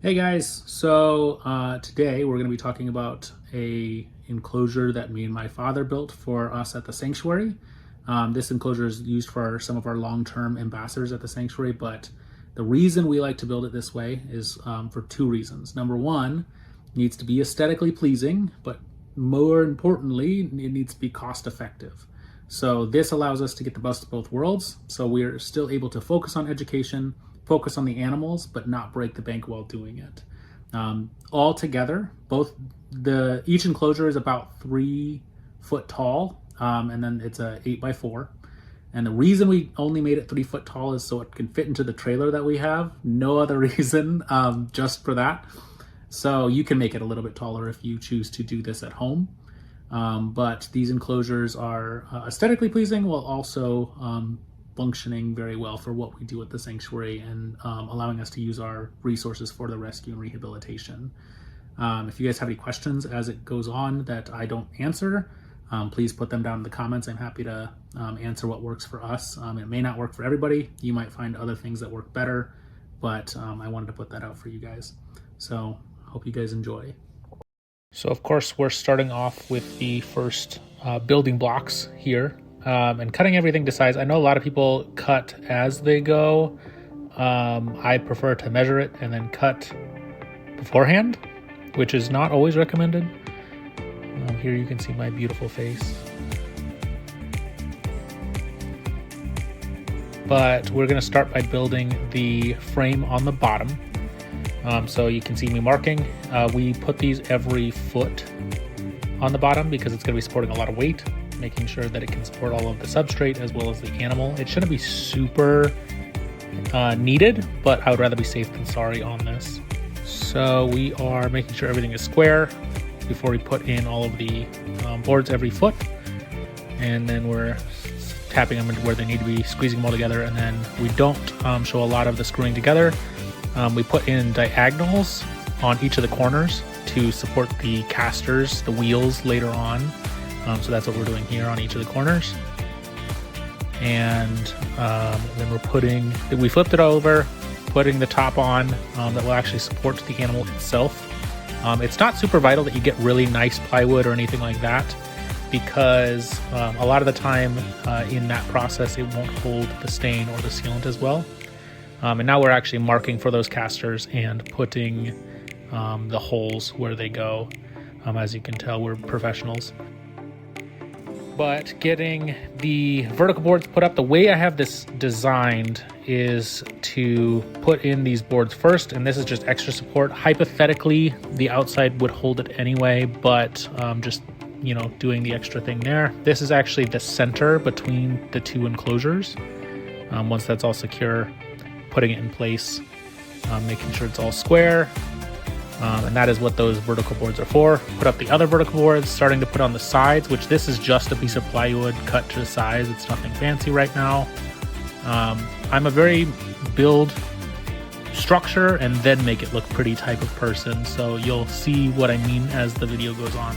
Hey guys, so today we're going to be talking about a enclosure that me and my father built for us at the sanctuary. This enclosure is used for some of our long-term ambassadors at the sanctuary, but the reason we like to build it this way is for two reasons. Number one, it needs to be aesthetically pleasing, but more importantly, it needs to be cost effective. So this allows us to get the best of both worlds. So we're still able to focus on education, focus on the animals, but not break the bank while doing it. All together, each enclosure is about 3 foot tall, and then it's a 8x4. And the reason we only made it 3 foot tall is so it can fit into the trailer that we have. No other reason, just for that. So you can make it a little bit taller if you choose to do this at home. But these enclosures are aesthetically pleasing while also functioning very well for what we do at the sanctuary and allowing us to use our resources for the rescue and rehabilitation. If you guys have any questions as it goes on that I don't answer, please put them down in the comments. I'm happy to answer what works for us. It may not work for everybody. You might find other things that work better, but I wanted to put that out for you guys. So hope you guys enjoy. So of course we're starting off with the first building blocks here. And cutting everything to size. I know a lot of people cut as they go. I prefer to measure it and then cut beforehand, which is not always recommended. Here you can see my beautiful face. But we're going to start by building the frame on the bottom. So you can see me marking. We put these every foot on the bottom because it's going to be supporting a lot of weight, making sure that it can support all of the substrate as well as the animal. It shouldn't be super needed, but I would rather be safe than sorry on this. So we are making sure everything is square before we put in all of the boards every foot. And then we're tapping them into where they need to be, squeezing them all together. And then we don't show a lot of the screwing together. We put in diagonals on each of the corners to support the casters, the wheels later on. So that's what we're doing here on each of the corners. And then we flipped it over, putting the top on that will actually support the animal itself. It's not super vital that you get really nice plywood or anything like that, because a lot of the time in that process, it won't hold the stain or the sealant as well. And now we're actually marking for those casters and putting the holes where they go. As you can tell, we're professionals. But getting the vertical boards put up, the way I have this designed is to put in these boards first, and this is just extra support. Hypothetically, the outside would hold it anyway, but just, doing the extra thing there. This is actually the center between the two enclosures. Once that's all secure, putting it in place, making sure it's all square. And that is what those vertical boards are for. Put up the other vertical boards, starting to put on the sides, which this is just a piece of plywood cut to size. It's nothing fancy right now. I'm a very build structure and then make it look pretty type of person. So you'll see what I mean as the video goes on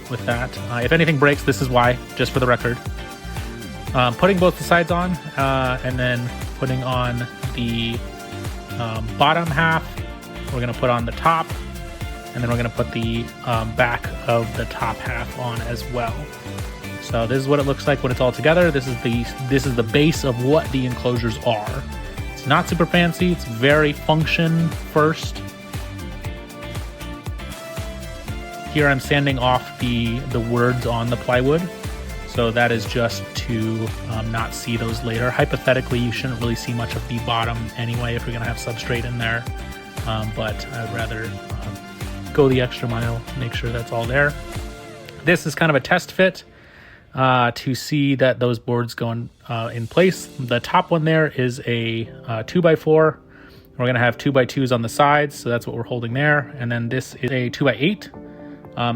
with that. If anything breaks, this is why, just for the record. Putting both the sides on and then putting on the bottom half. We're going to put on the top, and then we're going to put the back of the top half on as well. So this is what it looks like when it's all together. This is the base of what the enclosures are. It's not super fancy. It's very function first. Here I'm sanding off the words on the plywood. So that is just to not see those later. Hypothetically, you shouldn't really see much of the bottom anyway if you're going to have substrate in there. But I'd rather go the extra mile, make sure that's all there. This is kind of a test fit to see that those boards go in place. The top one there is a 2x4. We're going to have 2x2s on the sides, so that's what we're holding there. And then this is a 2x8.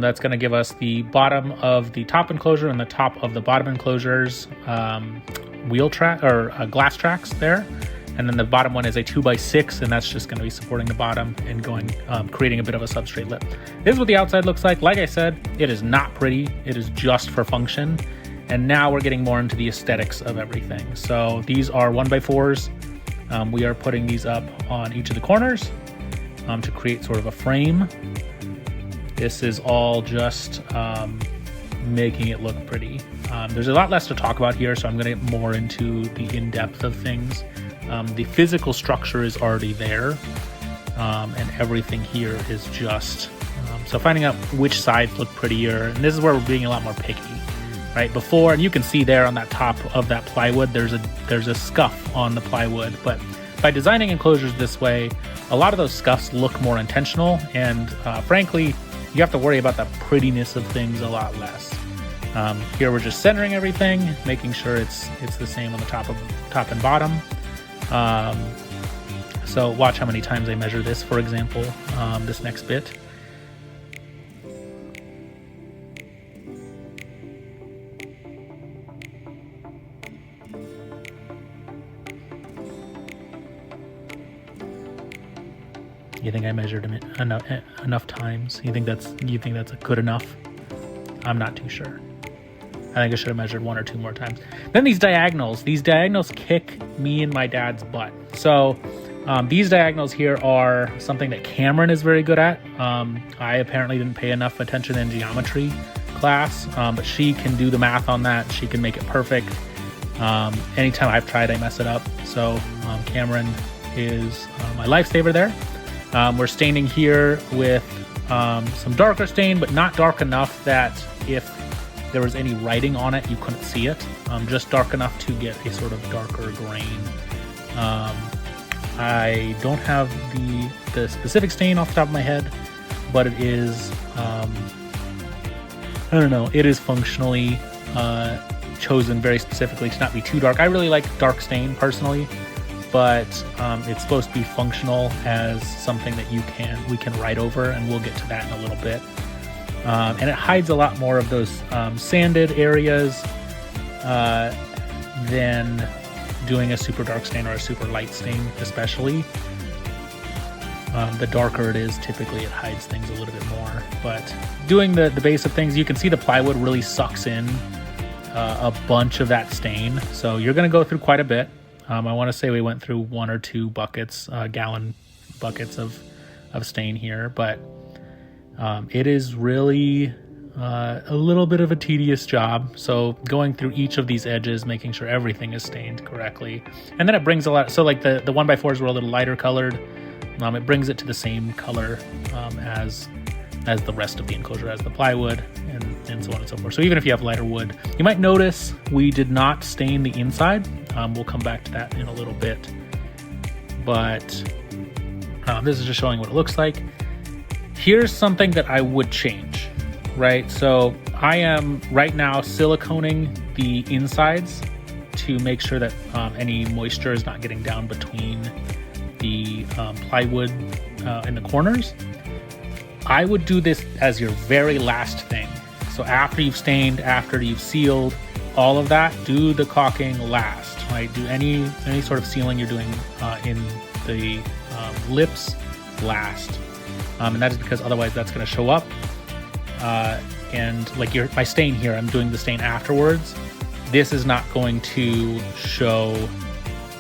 That's going to give us the bottom of the top enclosure and the top of the bottom enclosures glass tracks there. And then the bottom one is a 2x6, and that's just going to be supporting the bottom and creating a bit of a substrate lip. This is what the outside looks like. Like I said, it is not pretty. It is just for function. And now we're getting more into the aesthetics of everything. So these are 1x4s. We are putting these up on each of the corners. to create sort of a frame. This is all just making it look pretty. There's a lot less to talk about here, so I'm going to get more into the in-depth of things. The physical structure is already there, and everything here is just so finding out which sides look prettier. And this is where we're being a lot more picky, right? Before, and you can see there on that top of that plywood, there's a scuff on the plywood, but by designing enclosures this way, a lot of those scuffs look more intentional, and frankly, you have to worry about the prettiness of things a lot less. Here we're just centering everything, making sure it's the same on the top and bottom. So watch how many times I measure this, for example, this next bit. You think I measured them enough times? You think that's good enough? I'm not too sure. I think I should have measured 1 or 2 more times. Then these diagonals kick me and my dad's butt. So these diagonals here are something that Cameron is very good at. I apparently didn't pay enough attention in geometry class, but she can do the math on that. She can make it perfect. Anytime I've tried, I mess it up. So Cameron is my lifesaver there. We're staining here with some darker stain, but not dark enough that if there was any writing on it, you couldn't see it. Just dark enough to get a sort of darker grain. I don't have the specific stain off the top of my head, but it is, I don't know, it is functionally chosen very specifically to not be too dark. I really like dark stain personally, but it's supposed to be functional as something that we can write over, and we'll get to that in a little bit. And it hides a lot more of those sanded areas than doing a super dark stain or a super light stain, especially. The darker it is, typically it hides things a little bit more. But doing the base of things, you can see the plywood really sucks in a bunch of that stain. So you're going to go through quite a bit. I want to say we went through 1 or 2 buckets, gallon buckets of stain here, but it is really a little bit of a tedious job. So going through each of these edges, making sure everything is stained correctly. And then it brings a lot, so like the 1x4s were a little lighter colored. It brings it to the same color as the rest of the enclosure, as the plywood, and so on and so forth. So even if you have lighter wood, you might notice we did not stain the inside. We'll come back to that in a little bit. But this is just showing what it looks like. Here's something that I would change, right? So I am right now siliconing the insides to make sure that any moisture is not getting down between the plywood in the corners. I would do this as your very last thing. So after you've stained, after you've sealed, all of that, do the caulking last, right? Do any sort of sealing you're doing in the lips last. And that is because otherwise that's going to show up. And like my stain here, I'm doing the stain afterwards. This is not going to show,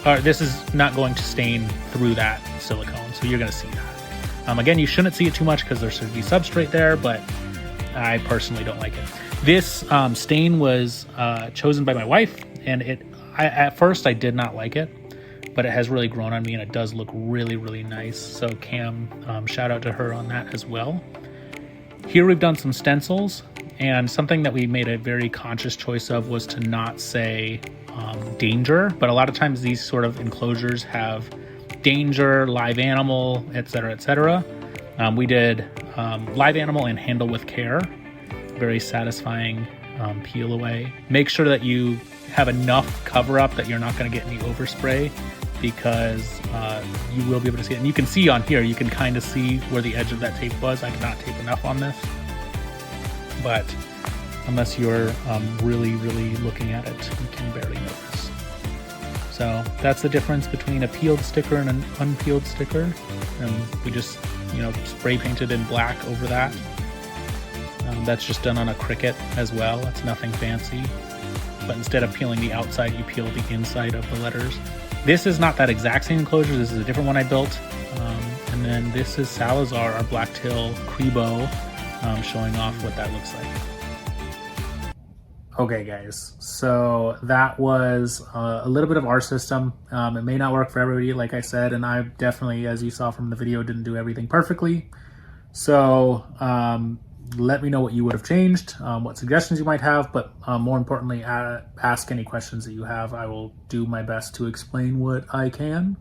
or this is not going to stain through that silicone. So you're going to see that. Again, you shouldn't see it too much because there should be substrate there, but I personally don't like it. This stain was chosen by my wife, and at first I did not like it, but it has really grown on me, and it does look really, really nice. So Cam, shout out to her on that as well. Here we've done some stencils, and something that we made a very conscious choice of was to not say danger, but a lot of times these sort of enclosures have danger, live animal, etc., etc. We did live animal and handle with care. Very satisfying peel away. Make sure that you have enough cover up that you're not going to get any overspray, because you will be able to see it. And you can see on here, you can kind of see where the edge of that tape was. I did not tape enough on this, but unless you're really, really looking at it, you can barely notice. So that's the difference between a peeled sticker and an unpeeled sticker. And we just, spray painted in black over that. That's just done on a Cricut as well. It's nothing fancy. But instead of peeling the outside, you peel the inside of the letters. This is not that exact same enclosure. This is a different one I built. And And then this is Salazar, our black-tail Crebo, showing off what that looks like. Okay guys, so that was a little bit of our system. It may not work for everybody, like I said, and I definitely, as you saw from the video, didn't do everything perfectly. So let me know what you would have changed, what suggestions you might have, but more importantly, ask any questions that you have. I will do my best to explain what I can.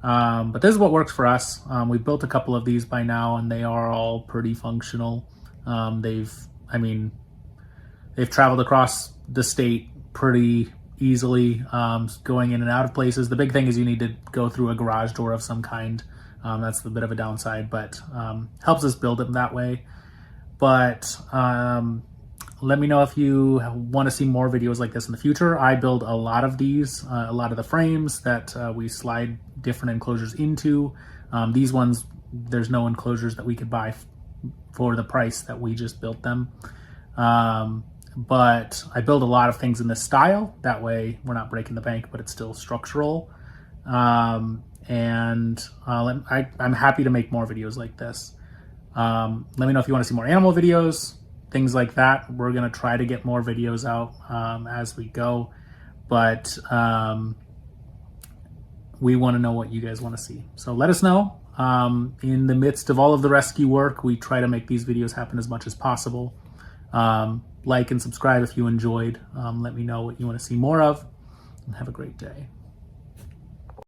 But this is what works for us. We've built a couple of these by now, and they are all pretty functional. They've traveled across the state pretty easily, going in and out of places. The big thing is you need to go through a garage door of some kind. That's a bit of a downside, but helps us build them that way. But let me know if you want to see more videos like this in the future. I build a lot of these, a lot of the frames that we slide different enclosures into. These ones, there's no enclosures that we could buy for the price that we just built them. But I build a lot of things in this style. That way we're not breaking the bank, but it's still structural. I'm happy to make more videos like this. Let me know if you want to see more animal videos, things like that. We're going to try to get more videos out as we go, but we want to know what you guys want to see. So let us know. In the midst of all of the rescue work, we try to make these videos happen as much as possible. Like and subscribe if you enjoyed. Let me know what you want to see more of, and have a great day.